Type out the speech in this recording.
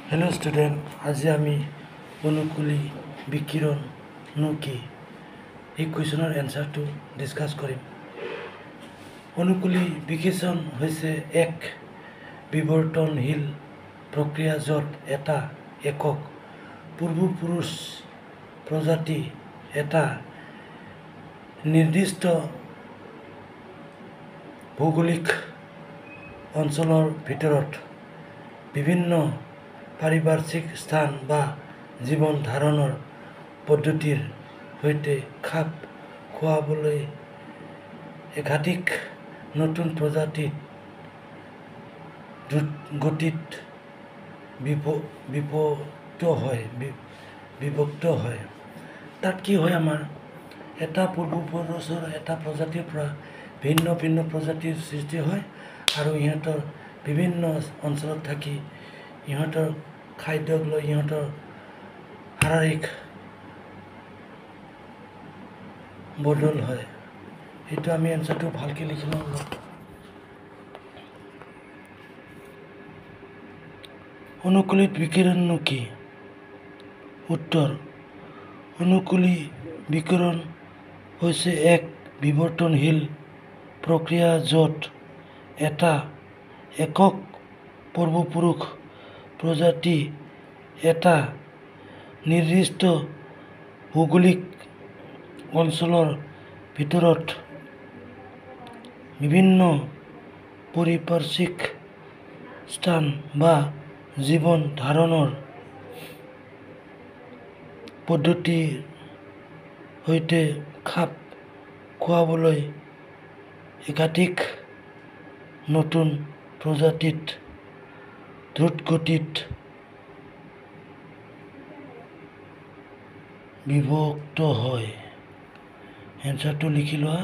Hello student, আজি আমি অনুকূলী বিকিৰণনো কি এই কুৱেশ্যনৰ এনসাৰটো ডিসকাস কৰিম। অনুকূলী বিকিৰণ হৈছে এক বিৱৰ্তনশীল প্ৰক্ৰিয়া য'ত এটা একক পূৰ্বপুৰুষ প্ৰজাতি এটা নিৰ্দিষ্ট ভৌগোলিক অঞ্চলৰ ভিতৰত বিভিন্ন পাৰিপাৰ্শ্বিক স্থান বা জীৱন ধাৰণৰ পদ্ধতিৰ সৈতে খাপ খোৱাবলৈ একাধিক নতুন প্ৰজাতিত দ্ৰুতগতিত বিভক্ত হয়। তাত কি হয়, আমাৰ এটা পূৰ্বপুৰুষৰ এটা প্ৰজাতিৰ পৰা ভিন্ন ভিন্ন প্ৰজাতিৰ সৃষ্টি হয় আৰু ইহঁতৰ বিভিন্ন অঞ্চলত থাকি ইহঁতৰ খাদ্যক লৈ ইহঁতৰ শাৰীৰিক বদল হয়। এইটো আমি এনসাৰটো ভালকৈ লিখি লওঁ। অনুকূলিত বিকিৰণনো কি? উত্তৰ: অনুকূলী বিকিৰণ হৈছে এক বিৱৰ্তনশীল প্ৰক্ৰিয়া য'ত এটা একক পূৰ্বপুৰুষ প্ৰজাতি এটা নিৰ্দিষ্ট ভৌগোলিক অঞ্চলৰ ভিতৰত বিভিন্ন পাৰিপাৰ্শ্বিক স্থান বা জীৱন ধাৰণৰ পদ্ধতিৰ সৈতে খাপ খোৱাবলৈ একাধিক নতুন প্ৰজাতিত দ্ৰুতগতিত বিভক্ত হয়। এনসাৰটো লিখি লোৱা।